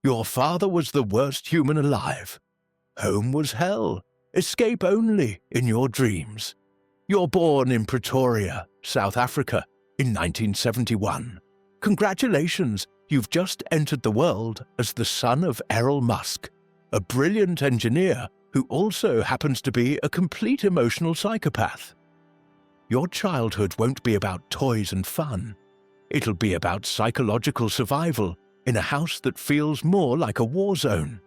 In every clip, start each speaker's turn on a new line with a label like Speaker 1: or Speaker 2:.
Speaker 1: Your father was the worst human alive. Home was hell. Escape only in your dreams. You're born in Pretoria, South Africa, in 1971. Congratulations, you've just entered the world as the son of Elon Musk, a brilliant engineer who also happens to be a complete emotional psychopath. Your childhood won't be about toys and fun. It'll be about psychological survival in a house that feels more like a war zone.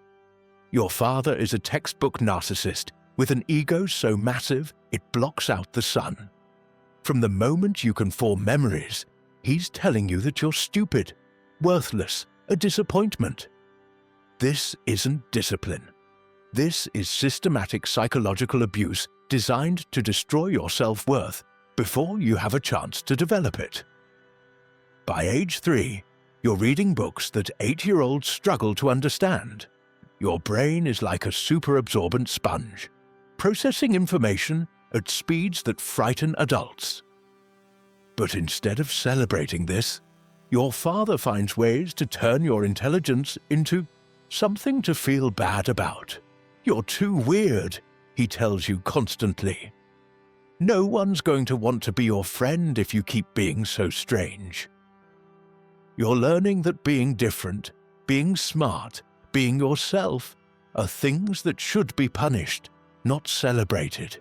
Speaker 1: Your father is a textbook narcissist with an ego so massive it blocks out the sun. From the moment you can form memories, he's telling you that you're stupid, worthless, a disappointment. This isn't discipline. This is systematic psychological abuse designed to destroy your self-worth before you have a chance to develop it. By age 3, you're reading books that 8-year-olds struggle to understand. Your brain is like a super-absorbent sponge, processing information at speeds that frighten adults. But instead of celebrating this, your father finds ways to turn your intelligence into something to feel bad about. You're too weird, he tells you constantly. No one's going to want to be your friend if you keep being so strange. You're learning that being different, being smart, being yourself are things that should be punished, not celebrated.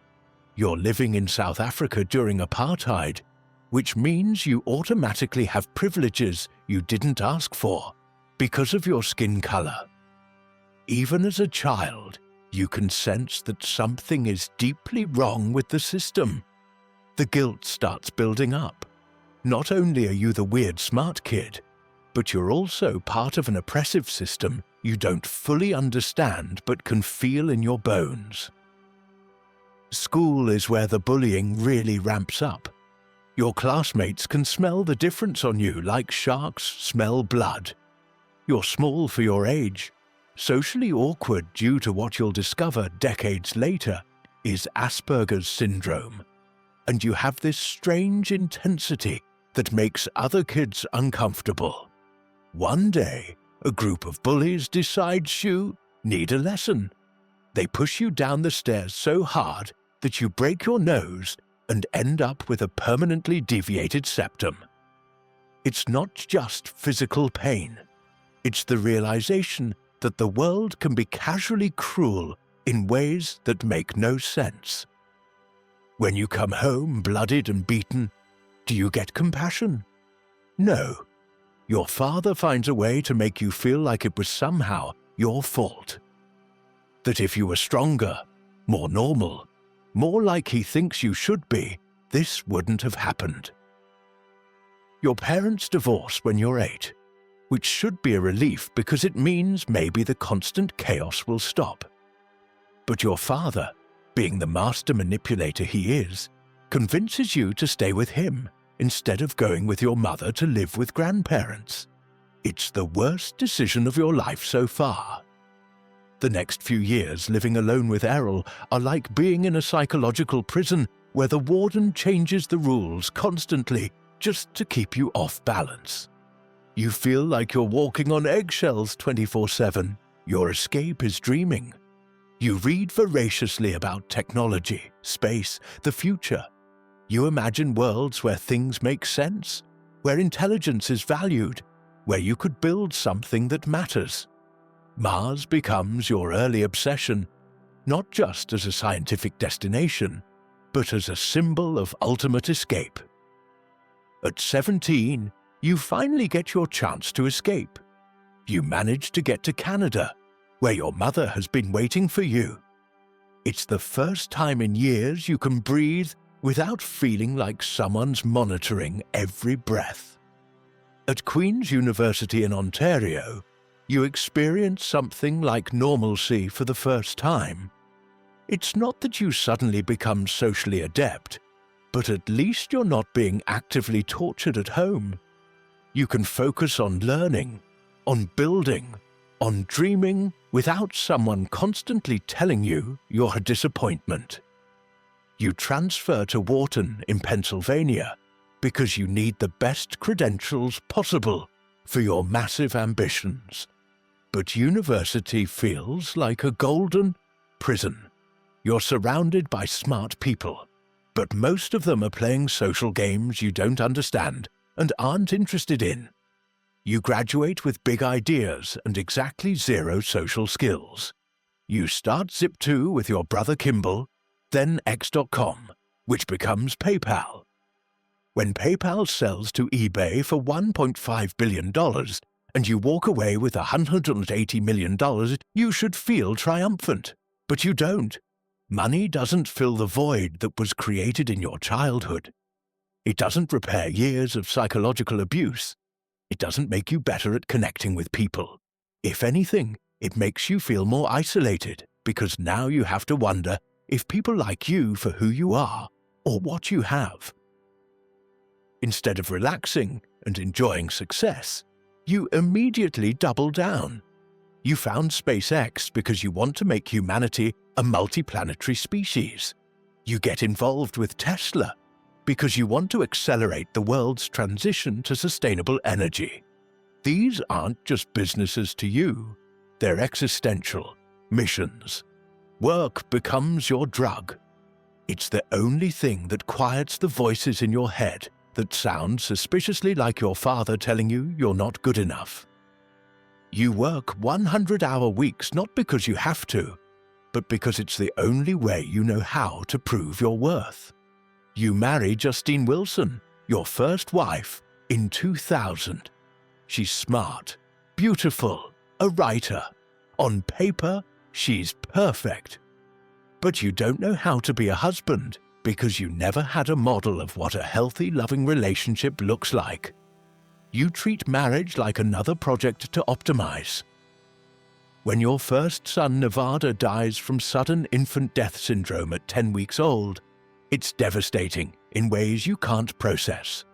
Speaker 1: You're living in South Africa during Apartheid, which means you automatically have privileges you didn't ask for because of your skin color. Even as a child, you can sense that something is deeply wrong with the system. The guilt starts building up. Not only are you the weird smart kid, but you're also part of an oppressive system you don't fully understand but can feel in your bones. School is where the bullying really ramps up. Your classmates can smell the difference on you like sharks smell blood. You're small for your age. Socially awkward due to what you'll discover decades later is Asperger's syndrome. And you have this strange intensity that makes other kids uncomfortable. One day, a group of bullies decides you need a lesson. They push you down the stairs so hard that you break your nose and end up with a permanently deviated septum. It's not just physical pain. It's the realization that the world can be casually cruel in ways that make no sense. When you come home bloodied and beaten, do you get compassion? No. Your father finds a way to make you feel like it was somehow your fault. That if you were stronger, more normal, more like he thinks you should be, this wouldn't have happened. Your parents divorce when you're 8, which should be a relief because it means maybe the constant chaos will stop. But your father, being the master manipulator he is, convinces you to stay with him instead of going with your mother to live with grandparents. It's the worst decision of your life so far. The next few years living alone with Errol are like being in a psychological prison where the warden changes the rules constantly just to keep you off balance. You feel like you're walking on eggshells 24/7. Your escape is dreaming. You read voraciously about technology, space, the future. You imagine worlds where things make sense, where intelligence is valued, where you could build something that matters. Mars becomes your early obsession, not just as a scientific destination, but as a symbol of ultimate escape. At 17, you finally get your chance to escape. You manage to get to Canada, where your mother has been waiting for you. It's the first time in years you can breathe without feeling like someone's monitoring every breath. At Queen's University in Ontario, you experience something like normalcy for the first time. It's not that you suddenly become socially adept, but at least you're not being actively tortured at home. You can focus on learning, on building, on dreaming without someone constantly telling you you're a disappointment. You transfer to Wharton in Pennsylvania because you need the best credentials possible for your massive ambitions. But university feels like a golden prison. You're surrounded by smart people, but most of them are playing social games you don't understand and aren't interested in. You graduate with big ideas and exactly zero social skills. You start Zip2 with your brother Kimball, then X.com, which becomes PayPal. When PayPal sells to eBay for $1.5 billion and you walk away with $180 million, you should feel triumphant. But you don't. Money doesn't fill the void that was created in your childhood. It doesn't repair years of psychological abuse. It doesn't make you better at connecting with people. If anything, it makes you feel more isolated because now you have to wonder if people like you for who you are or what you have. Instead of relaxing and enjoying success, you immediately double down. You found SpaceX because you want to make humanity a multiplanetary species. You get involved with Tesla because you want to accelerate the world's transition to sustainable energy. These aren't just businesses to you, they're existential missions. Work becomes your drug. It's the only thing that quiets the voices in your head that sound suspiciously like your father telling you you're not good enough. You work 100-hour weeks not because you have to, but because it's the only way you know how to prove your worth. You marry Justine Wilson, your first wife, in 2000. She's smart, beautiful, a writer. On paper, she's perfect. But you don't know how to be a husband because you never had a model of what a healthy, loving relationship looks like. You treat marriage like another project to optimize. When your first son, Nevada, dies from sudden infant death syndrome at 10 weeks old, it's devastating in ways you can't process.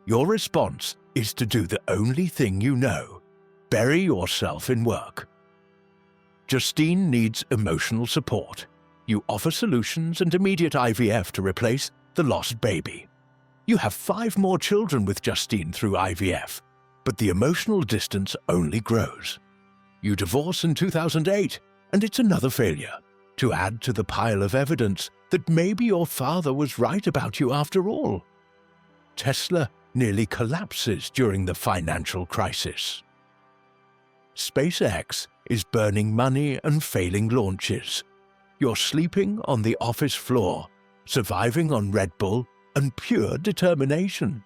Speaker 1: Your response is to do the only thing you know: bury yourself in work. Justine needs emotional support. You offer solutions and immediate IVF to replace the lost baby. You have 5 more children with Justine through IVF, but the emotional distance only grows. You divorce in 2008, and it's another failure, to add to the pile of evidence that maybe your father was right about you after all. Tesla nearly collapses during the financial crisis. SpaceX is burning money and failing launches. You're sleeping on the office floor, surviving on Red Bull and pure determination.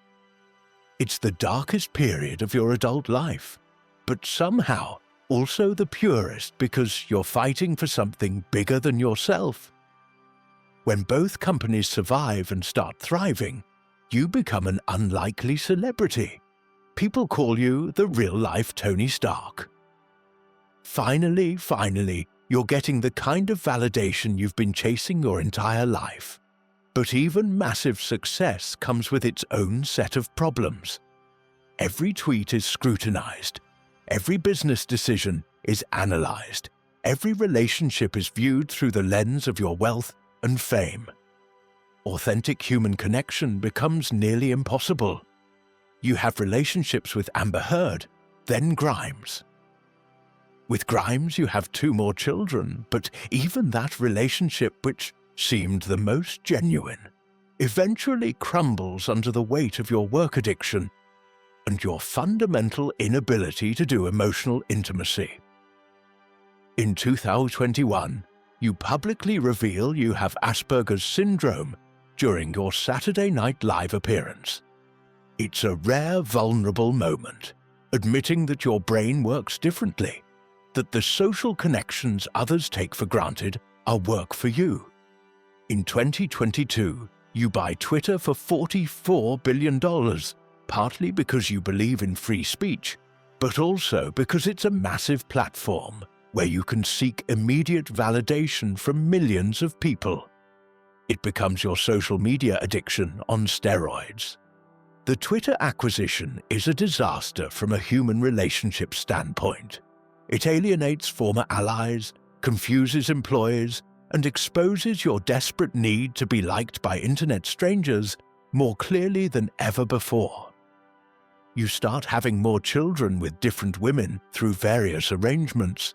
Speaker 1: It's the darkest period of your adult life, but somehow also the purest because you're fighting for something bigger than yourself. When both companies survive and start thriving, you become an unlikely celebrity. People call you the real-life Tony Stark. Finally, you're getting the kind of validation you've been chasing your entire life. But even massive success comes with its own set of problems. Every tweet is scrutinized. Every business decision is analyzed. Every relationship is viewed through the lens of your wealth and fame. Authentic human connection becomes nearly impossible. You have relationships with Amber Heard, then Grimes. With Grimes, you have 2 more children, but even that relationship, which seemed the most genuine, eventually crumbles under the weight of your work addiction and your fundamental inability to do emotional intimacy. In 2021, you publicly reveal you have Asperger's syndrome during your Saturday Night Live appearance. It's a rare, vulnerable moment, admitting that your brain works differently, that the social connections others take for granted are work for you. In 2022, you buy Twitter for $44 billion, partly because you believe in free speech, but also because it's a massive platform where you can seek immediate validation from millions of people. It becomes your social media addiction on steroids. The Twitter acquisition is a disaster from a human relationship standpoint. It alienates former allies, confuses employees, and exposes your desperate need to be liked by internet strangers more clearly than ever before. You start having more children with different women through various arrangements,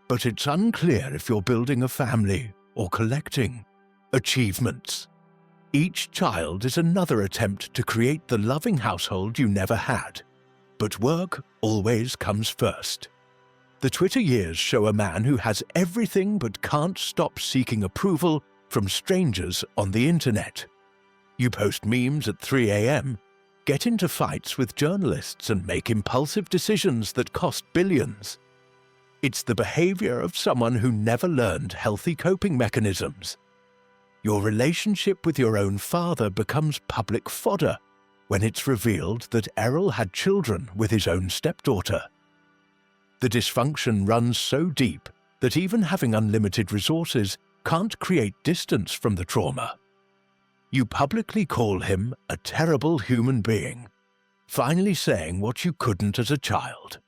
Speaker 1: but it's unclear if you're building a family or collecting achievements. Each child is another attempt to create the loving household you never had, but work always comes first. The Twitter years show a man who has everything but can't stop seeking approval from strangers on the internet. You post memes at 3 a.m., get into fights with journalists and make impulsive decisions that cost billions. It's the behavior of someone who never learned healthy coping mechanisms. Your relationship with your own father becomes public fodder when it's revealed that Errol had children with his own stepdaughter. The dysfunction runs so deep that even having unlimited resources can't create distance from the trauma. You publicly call him a terrible human being, finally saying what you couldn't as a child.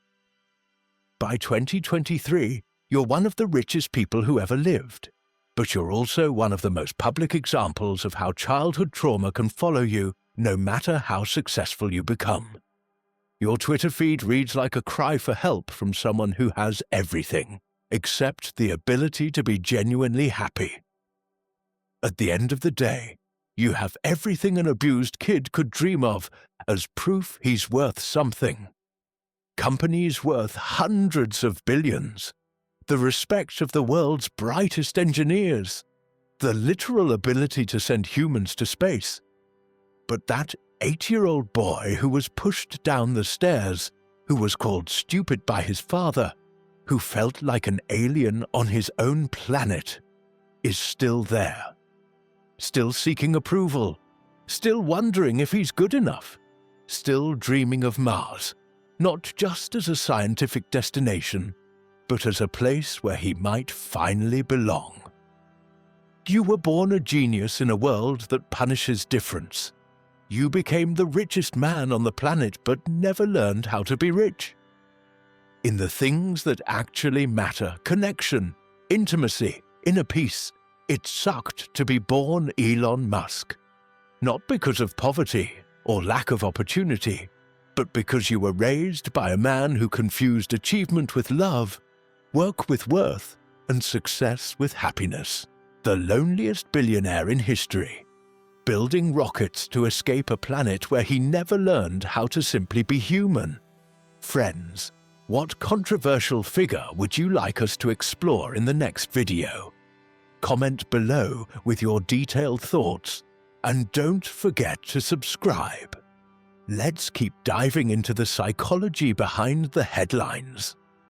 Speaker 1: By 2023, you're one of the richest people who ever lived, but you're also one of the most public examples of how childhood trauma can follow you no matter how successful you become. Your Twitter feed reads like a cry for help from someone who has everything, except the ability to be genuinely happy. At the end of the day, you have everything an abused kid could dream of as proof he's worth something. Companies worth hundreds of billions, the respect of the world's brightest engineers, the literal ability to send humans to space. But that 8-year-old boy who was pushed down the stairs, who was called stupid by his father, who felt like an alien on his own planet, is still there. Still seeking approval, still wondering if he's good enough, still dreaming of Mars, not just as a scientific destination, but as a place where he might finally belong. You were born a genius in a world that punishes difference. You became the richest man on the planet but never learned how to be rich. In the things that actually matter, connection, intimacy, inner peace, it sucked to be born Elon Musk. Not because of poverty or lack of opportunity, but because you were raised by a man who confused achievement with love, work with worth, and success with happiness. The loneliest billionaire in history, building rockets to escape a planet where he never learned how to simply be human. Friends, what controversial figure would you like us to explore in the next video? Comment below with your detailed thoughts, and don't forget to subscribe. Let's keep diving into the psychology behind the headlines.